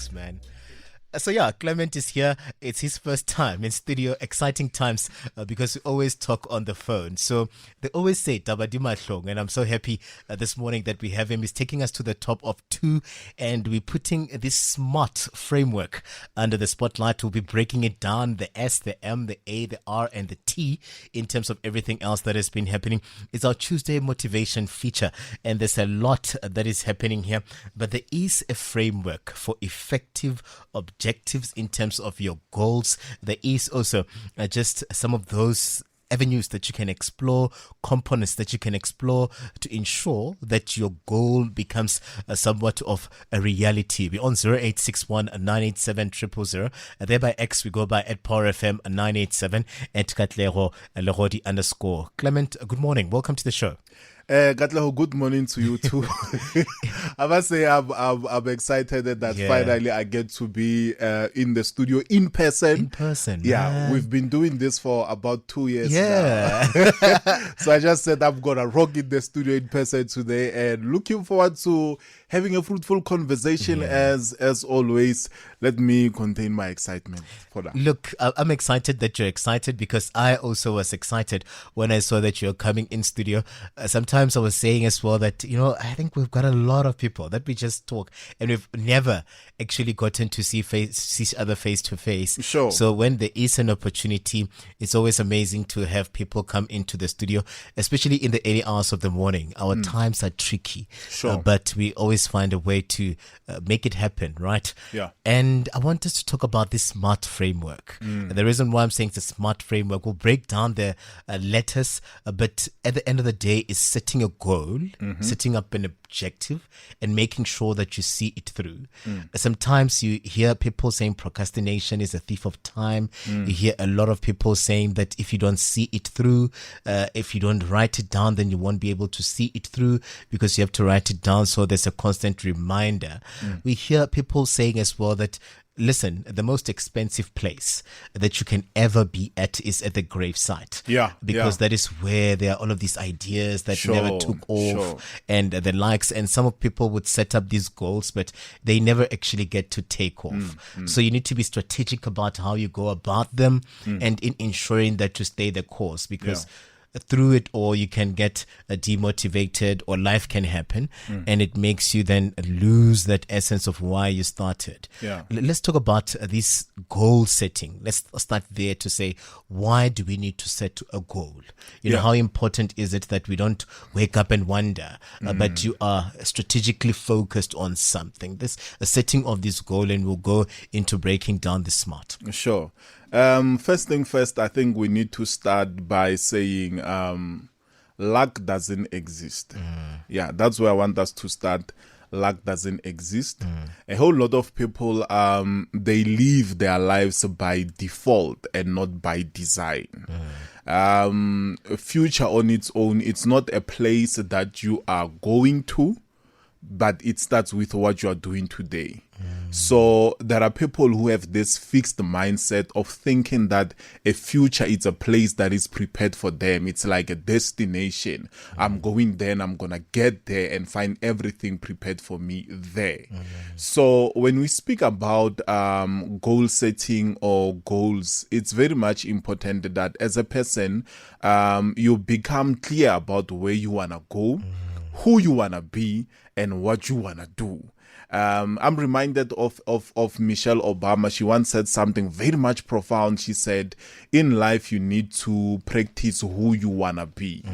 Thanks, man. So yeah, Clement is here. It's his first time in studio. Exciting times because we always talk on the phone. So they always say Tabadi Mahlong, and I'm so happy this morning that we have him. He's taking us to the top of 2, and we're putting this smart framework under the spotlight. We'll be breaking it down: the S, the M, the A, the R, and the T in terms of everything else that has been happening. It's our Tuesday motivation feature, and there's a lot that is happening here. But there is a framework for effective objectives in terms of your goals. There is also just some of those avenues that you can explore, components that you can explore to ensure that your goal becomes somewhat of a reality. We're on 0861 987 000. There by X, we go by at Power FM 987 at Katlego Legodi _ Clement, good morning. Welcome to the show. Katlego, good morning to you too. I must say I'm excited that finally I get to be in the studio in person. In person, yeah. Man. We've been doing this for about 2 years now. So I just said I'm gonna rock in the studio in person today, and looking forward to having a fruitful conversation as always. Let me contain my excitement for that. Look, I'm excited that you're excited because I also was excited when I saw that you're coming in studio. Sometimes I was saying as well that, I think we've got a lot of people that we just talk and we've never actually gotten to see each other face to face. Sure. So when there is an opportunity, it's always amazing to have people come into the studio, especially in the early hours of the morning. Our times are tricky, but we always find a way to make it happen, right? Yeah. And I want us to talk about this SMART framework. The reason why I'm saying it's a SMART framework, we'll break down the letters, but at the end of the day is setting a goal, setting up an objective, and making sure that you see it through. Sometimes you hear people saying procrastination is a thief of time. You hear a lot of people saying that if you don't see it through, if you don't write it down, then you won't be able to see it through because you have to write it down so there's a constant reminder. We hear people saying as well that, listen, the most expensive place that you can ever be at is at the gravesite. Yeah. Because that is where there are all of these ideas that never took off and the likes. And some of people would set up these goals, but they never actually get to take off. So you need to be strategic about how you go about them and in ensuring that you stay the course, because through it all you can get demotivated or life can happen and it makes you then lose that essence of why you started. Let's talk about this goal setting. Let's start there to say, why do we need to set a goal? You know, how important is it that we don't wake up and wonder, but you are strategically focused on something? This a setting of this goal, and we'll go into breaking down the SMART. Sure. First thing first, I think we need to start by saying luck doesn't exist. Yeah, that's where I want us to start. Luck doesn't exist. A whole lot of people, they live their lives by default and not by design. Future on its own, it's not a place that you are going to, but it starts with what you are doing today. So there are people who have this fixed mindset of thinking that a future is a place that is prepared for them. It's like a destination. I'm going there and I'm going to get there and find everything prepared for me there. So when we speak about goal setting or goals, it's very much important that as a person, you become clear about where you want to go, who you want to be, and what you want to do. I'm reminded of Michelle Obama. She once said something very much profound. She said, in life, you need to practice who you want to be.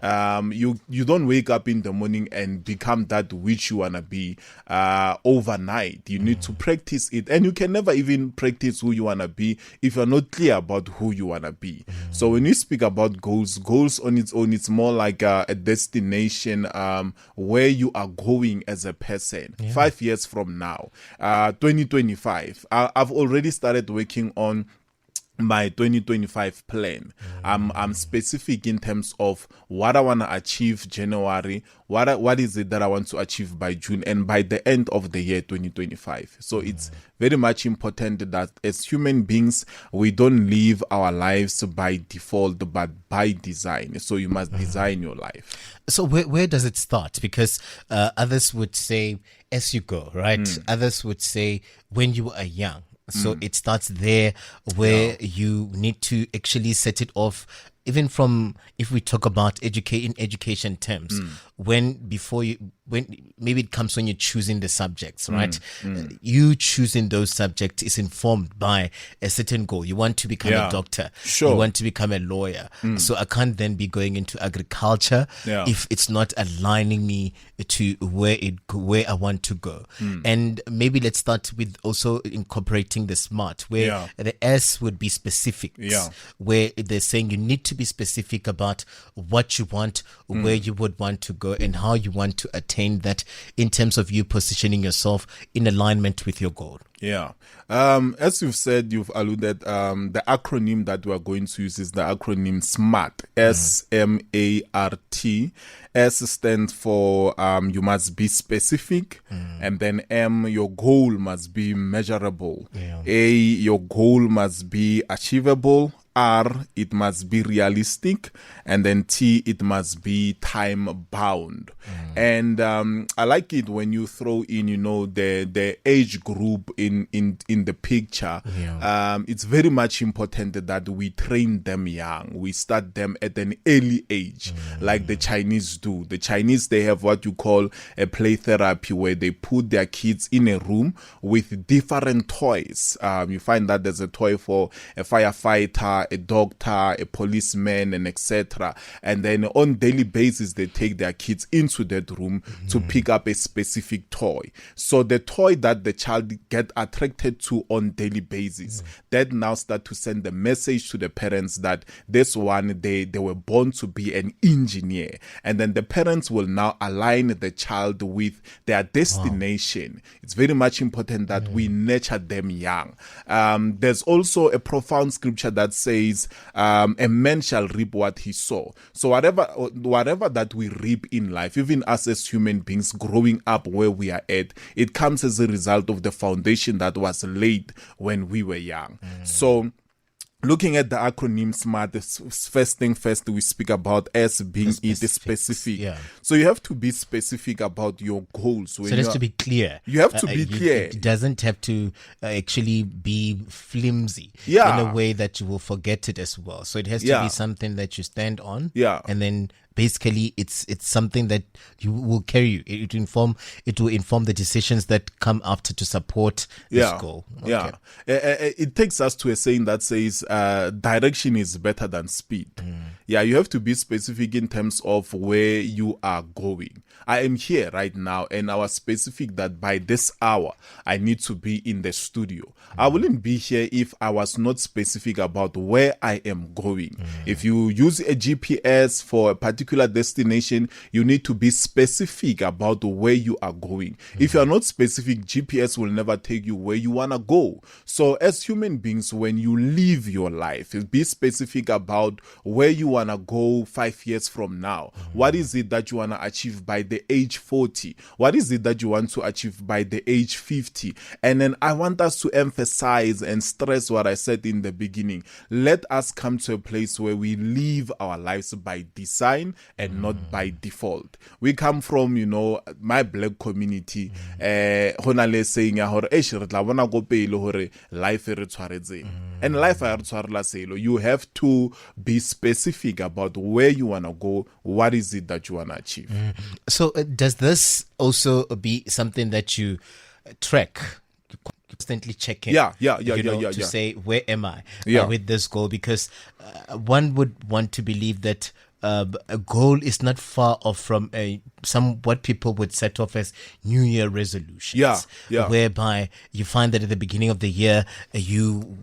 You don't wake up in the morning and become that which you want to be overnight. You need to practice it. And you can never even practice who you want to be if you're not clear about who you want to be. So when you speak about goals on its own, it's more like a destination where you are going as a person. 5 years from now, 2025, I've already started working on my 2025 plan. I'm specific in terms of what I want to achieve January, what is it that I want to achieve by June and by the end of the year 2025. So it's very much important that as human beings we don't live our lives by default but by design. So you must design your life. So where does it start? Because others would say as you go, right? Others would say when you are young. So it starts there where you need to actually set it off, even from, if we talk about education terms, when maybe it comes when you're choosing the subjects, right? You choosing those subjects is informed by a certain goal. You want to become a doctor. Sure. You want to become a lawyer. So I can't then be going into agriculture if it's not aligning me to where I want to go. And maybe let's start with also incorporating the SMART, where the S would be specific, where they're saying you need to be specific about what you want, where you would want to go, and how you want to attain that in terms of you positioning yourself in alignment with your goal. Yeah. As you've said, you've alluded, the acronym that we are going to use is the acronym SMART, SMART. S stands for you must be specific, and then M, your goal must be measurable. A, your goal must be achievable. R, it must be realistic, and then T, it must be time bound. And I like it when you throw in, the age group in the picture. It's very much important that we train them young. We start them at an early age, like the Chinese do. The Chinese, they have what you call a play therapy, where they put their kids in a room with different toys. You find that there's a toy for a firefighter, a doctor, a policeman, and etc. And then on daily basis, they take their kids into that room to pick up a specific toy. So the toy that the child get attracted to on daily basis, that now start to send the message to the parents that this one, they were born to be an engineer. And then the parents will now align the child with their destination. It's very much important that we nurture them young. There's also a profound scripture that says, a man shall reap what he sow. So whatever that we reap in life, even us as human beings growing up where we are at, it comes as a result of the foundation that was laid when we were young. So looking at the acronym SMART, first thing first, we speak about S being specific. So you have to be specific about your goals. So it has to be clear. You have to be clear. It doesn't have to actually be flimsy in a way that you will forget it as well. So it has to be something that you stand on. And then basically it's something that you will carry you. It will inform the decisions that come after to support this goal. It takes us to a saying that says direction is better than speed. You have to be specific in terms of where you are going. I am here right now, and I was specific that by this hour I need to be in the studio. I wouldn't be here if I was not specific about where I am going. If you use a GPS for a particular destination, you need to be specific about where you are going. If you are not specific, GPS will never take you where you want to go. So as human beings, when you live your life, be specific about where you want to go 5 years from now. What is it that you want to achieve by the age 40? What is it that you want to achieve by the age 50? And then I want us to emphasize and stress what I said in the beginning. Let us come to a place where we live our lives by design and not by default. We come from, my black community, honale saying life and life you have to be specific about where you want to go. What is it that you want to achieve? So does this also be something that you track, constantly checking? To say, where am I with this goal? Because one would want to believe that a goal is not far off from a what people would set off as New Year resolutions. Yeah. Whereby you find that at the beginning of the year, you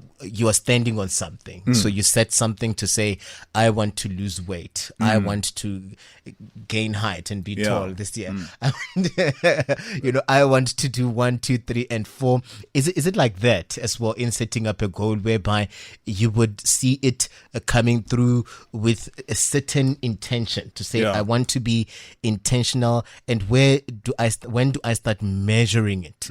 are standing on something. So you set something to say, I want to lose weight. I want to gain height and be tall this year. I want to do 1, 2, 3, and 4. Is it like that as well in setting up a goal whereby you would see it coming through with a certain intention to say, I want to be intentional, and when do I start measuring it?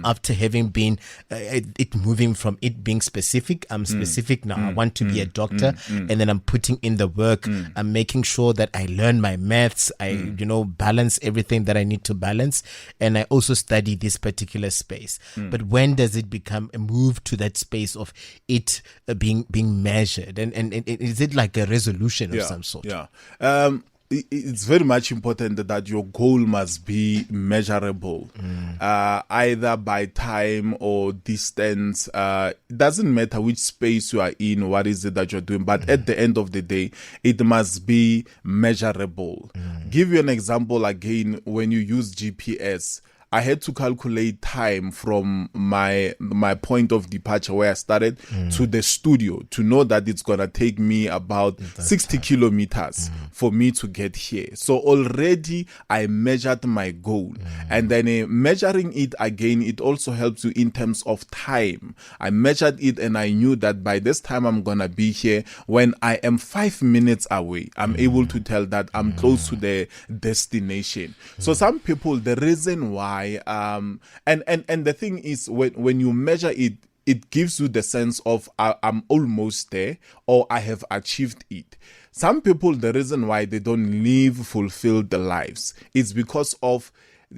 After having been it moving from it being specific, I'm specific now. I want to be a doctor, and then I'm putting in the work. I'm making sure that I learn my maths. I balance everything that I need to balance, and I also study this particular space. But when does it become a move to that space of it being measured, and is it like a resolution of some sort? It's very much important that your goal must be measurable, either by time or distance. It doesn't matter which space you are in, what is it that you're doing, but at the end of the day, it must be measurable. Give you an example again. When you use GPS, I had to calculate time from my point of departure where I started to the studio to know that it's going to take me about 60 kilometers for me to get here. So already I measured my goal. And then measuring it again, it also helps you in terms of time. I measured it and I knew that by this time I'm going to be here. When I am 5 minutes away, I'm able to tell that I'm close to the destination. So some people, the reason why and the thing is, when you measure it, it gives you the sense of I'm almost there, or I have achieved it. Some people, the reason why they don't live fulfilled lives is because of,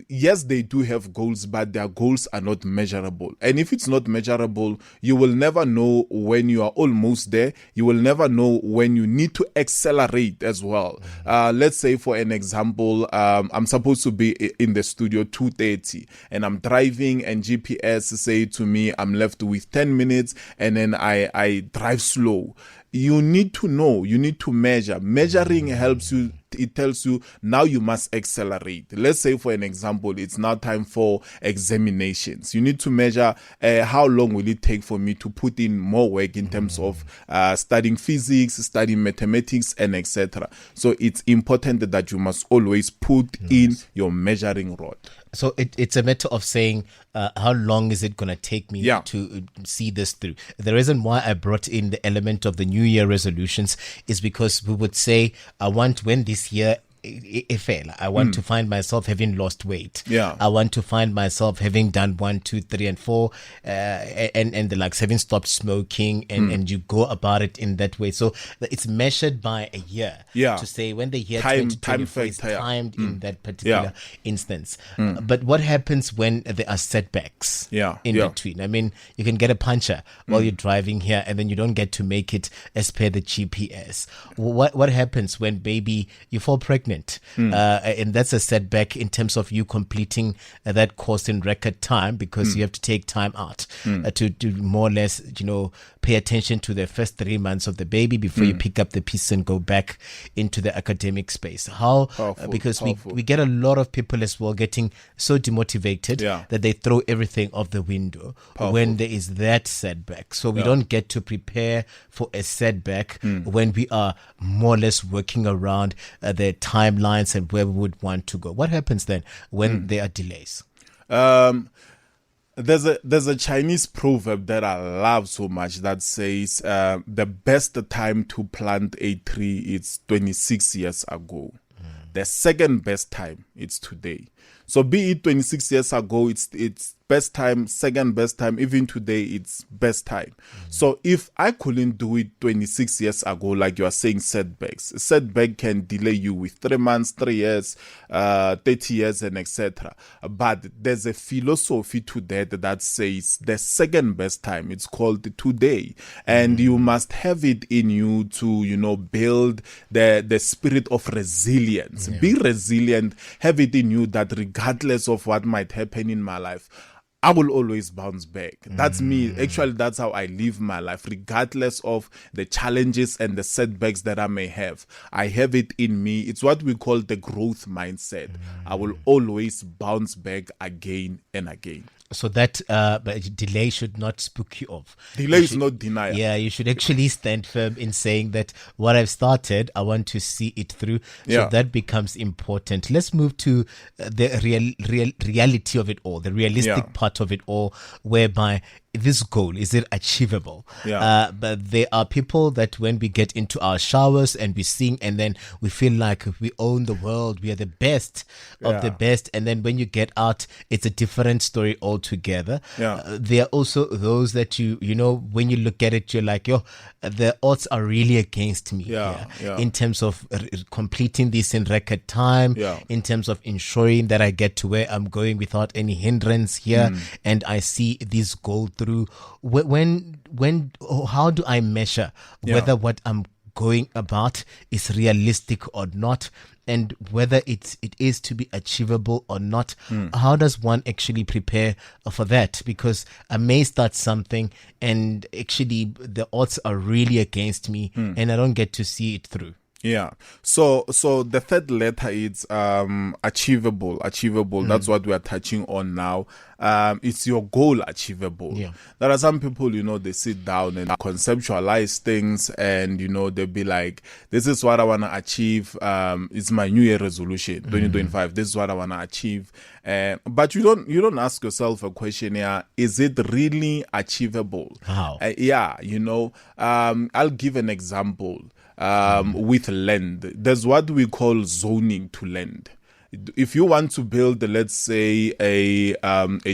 yes, they do have goals, but their goals are not measurable. And if it's not measurable, you will never know when you are almost there. You will never know when you need to accelerate as well. Let's say, for an example, I'm supposed to be in the studio 2:30, and I'm driving, and GPS say to me I'm left with 10 minutes, and then I drive slow. You need to know, you need to measure. Measuring helps you. It tells you now you must accelerate. Let's say, for an example, it's now time for examinations. You need to measure how long will it take for me to put in more work in terms of studying physics, studying mathematics, and etc. So it's important that you must always put in your measuring rod. So it's a matter of saying, how long is it going to take me to see this through? The reason why I brought in the element of the New Year resolutions is because we would say, I want, when this year I want to find myself having lost weight. I want to find myself having done 1, 2, 3, and 4, and the likes, having stopped smoking, and you go about it in that way. So it's measured by a year to say when the year 2024 is timed in that particular instance. But what happens when there are setbacks in between? I mean, you can get a puncture while you're driving here, and then you don't get to make it as per the GPS. What happens when maybe you fall pregnant? And that's a setback in terms of you completing that course in record time, because you have to take time out to more or less, pay attention to the first 3 months of the baby before you pick up the pieces and go back into the academic space. Because we get a lot of people as well getting so demotivated that they throw everything out the window when there is that setback. So we don't get to prepare for a setback when we are more or less working around the timelines and where we would want to go. What happens then when there are delays? There's a Chinese proverb that I love so much that says the best time to plant a tree is 26 years ago. The second best time it's today. So be it 26 years ago, it's best time, second best time, even today it's best time. So if I couldn't do it 26 years ago, like you are saying, setback can delay you with 3 months, 3 years, 30 years, and etc. But there's a philosophy to that says the second best time, it's called today, and you must have it in you to build the spirit of resilience. Be resilient, have it in you that regardless of what might happen in my life, I will always bounce back. That's me. Actually, that's how I live my life, regardless of the challenges and the setbacks that I may have. I have it in me. It's what we call the growth mindset. I will always bounce back again and again. So that delay should not spook you off. Delay is not denial. Yeah, you should actually stand firm in saying that what I've started, I want to see it through. So that becomes important. Let's move to the reality of it all, the realistic part of it all, whereby this goal, is it achievable? But there are people that when we get into our showers and we sing and then we feel like we own the world, we are the best of the best, and then when you get out, it's a different story altogether. There are also those that you know, when you look at it, you're like, yo, the odds are really against me in terms of completing this in record time, in terms of ensuring that I get to where I'm going without any hindrance here, and I see this goal through. How do I measure whether what I'm going about is realistic or not, and whether it is to be achievable or not? How does one actually prepare for that? Because I may start something and actually the odds are really against me and I don't get to see it through. Yeah. So the third letter is achievable. That's what we are touching on now. It's your goal achievable. There are some people, you know, they sit down and conceptualize things, and you know, they'll be like, this is what I want to achieve. It's my New Year resolution 2025. This is what I want to achieve. But you don't ask yourself a question here: is it really achievable? How? You know, I'll give an example. With land, there's what we call zoning to land. If you want to build, let's say, a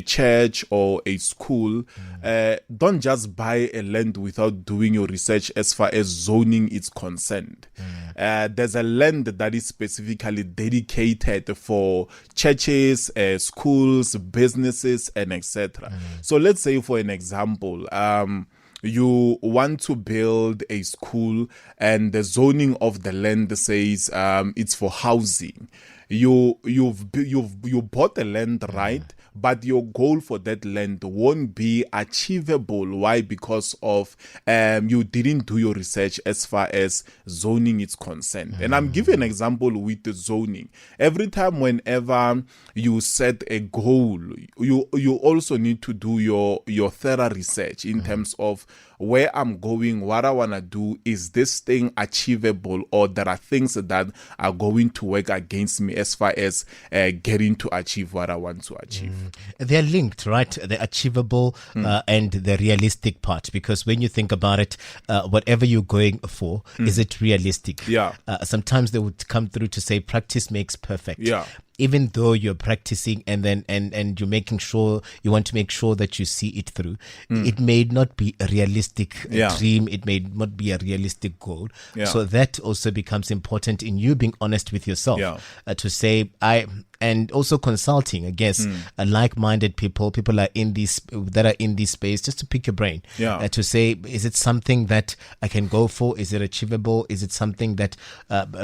church or a school, don't just buy a land without doing your research as far as zoning is concerned. There's a land that is specifically dedicated for churches, schools, businesses, and etc. So let's say, for an example, you want to build a school and the zoning of the land says it's for housing. You bought the land, right? But your goal for that land won't be achievable. Why? Because of you didn't do your research as far as zoning is concerned. And I'm giving an example with the zoning. Every time whenever you set a goal, you also need to do your thorough research in terms of where I'm going, what I want to do. Is this thing achievable, or there are things that are going to work against me as far as getting to achieve what I want to achieve? They're linked, right? The achievable and the realistic part, because when you think about it, whatever you're going for, is it realistic? Sometimes they would come through to say practice makes perfect. Even though you're practicing and then and you're making sure, you want to make sure that you see it through, it may not be a realistic dream, it may not be a realistic goal. So that also becomes important in you being honest with yourself, to say and also consulting, I guess, like-minded people are in this space, just to pick your brain, to say, is it something that I can go for? Is it achievable? Is it something that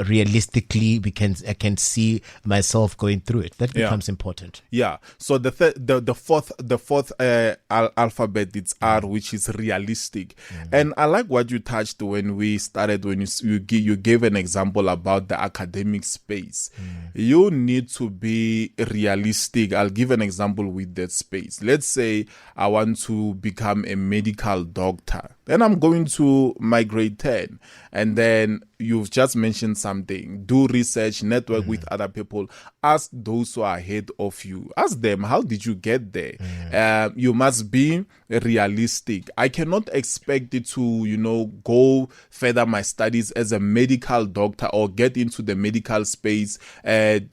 realistically I can see myself going through it? That becomes important. So the fourth alphabet, it's R, which is realistic. And I like what you touched when we started, when you gave an example about the academic space. You need to be realistic. I'll give an example with that space. Let's say I want to become a medical doctor. Then I'm going to my grade 10, and then you've just mentioned something. Do research, network with other people, ask those who are ahead of you. Ask them, how did you get there? You must be realistic. I cannot expect it to, go further my studies as a medical doctor or get into the medical space,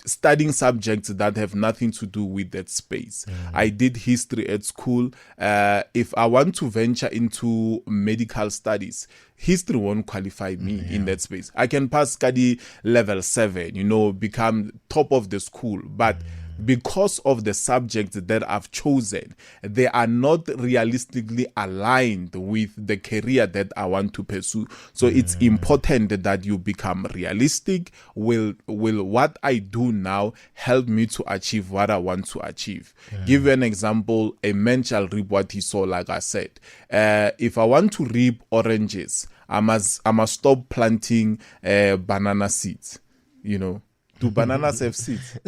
studying subjects that have nothing to do with that space. I did history at school. If I want to venture into medical studies, history won't qualify me in that space. I can pass study level 7, become top of the school, but because of the subjects that I've chosen, they are not realistically aligned with the career that I want to pursue. So it's important that you become realistic. Will what I do now help me to achieve what I want to achieve? Give you an example. A man shall reap what he sow, like I said. If I want to reap oranges, I must stop planting banana seeds. Do bananas have seeds?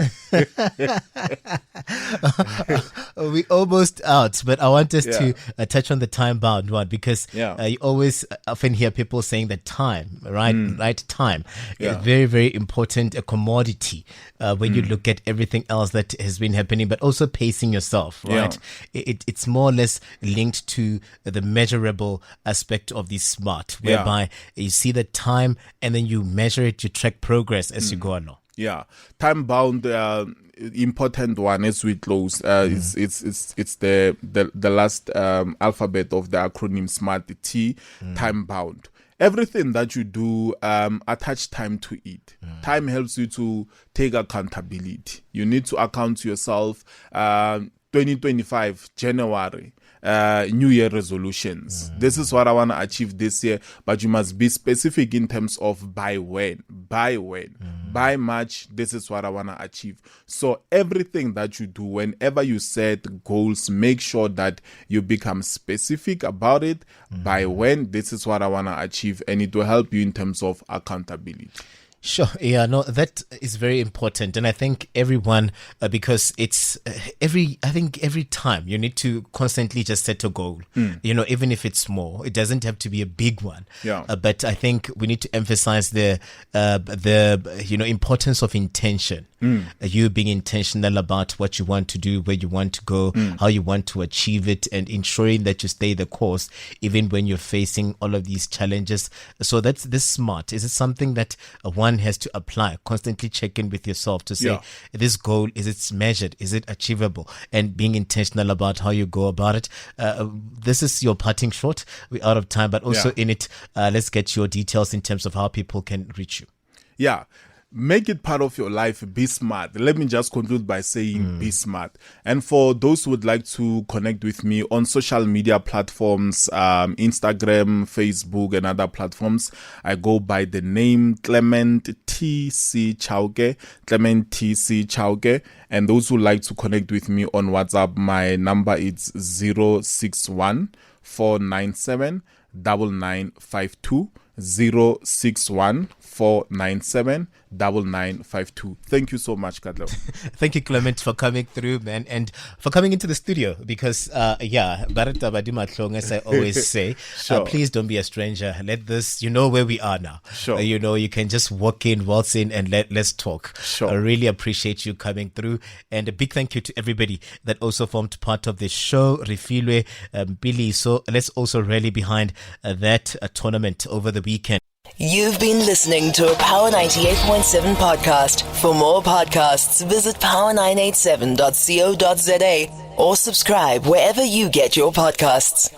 We almost out, but I want us to touch on the time bound one, because you always often hear people saying that time, right? Time is very, very important, a commodity when you look at everything else that has been happening, but also pacing yourself, right? It's more or less linked to the measurable aspect of the SMART, whereby you see the time and then you measure it, you track progress as you go along. Yeah, time bound, important one as we close. It's the last alphabet of the acronym SMART, T, time bound. Everything that you do, attach time to it. Time helps you to take accountability. You need to account to yourself. 2025 January. New Year resolutions. This is what I want to achieve this year, but you must be specific in terms of by when. By March, this is what I want to achieve. So everything that you do, whenever you set goals, make sure that you become specific about it. By when, this is what I want to achieve, and it will help you in terms of accountability. Sure. Yeah, no, that is very important. And I think everyone, because it's every time you need to constantly just set a goal, even if it's small, it doesn't have to be a big one. But I think we need to emphasize the importance of intention. You being intentional about what you want to do, where you want to go, how you want to achieve it, and ensuring that you stay the course, even when you're facing all of these challenges. So that's this SMART. Is it something that one has to apply, constantly check in with yourself to say, this goal, is it measured? Is it achievable? And being intentional about how you go about it. This is your parting shot. We're out of time, but also in it, let's get your details in terms of how people can reach you. Make it part of your life. Be smart. Let me just conclude by saying be smart. And for those who would like to connect with me on social media platforms, Instagram, Facebook, and other platforms, I go by the name Clement T.C. Chauke. Clement T.C. Chauke. And those who like to connect with me on WhatsApp, my number is 061 497 9952. 061 497 9952. Thank you so much, Katlego. Thank you, Clement, for coming through, man, and for coming into the studio, because Barata Badima Tlong, as I always say, please don't be a stranger. Let this, where we are now. You can just walk in, waltz in, and let's talk. I really appreciate you coming through, and a big thank you to everybody that also formed part of the show. Rifilwe, Billy, so let's also rally behind that tournament over the weekend. You've been listening to a Power 98.7 podcast. For more podcasts, visit power987.co.za or subscribe wherever you get your podcasts.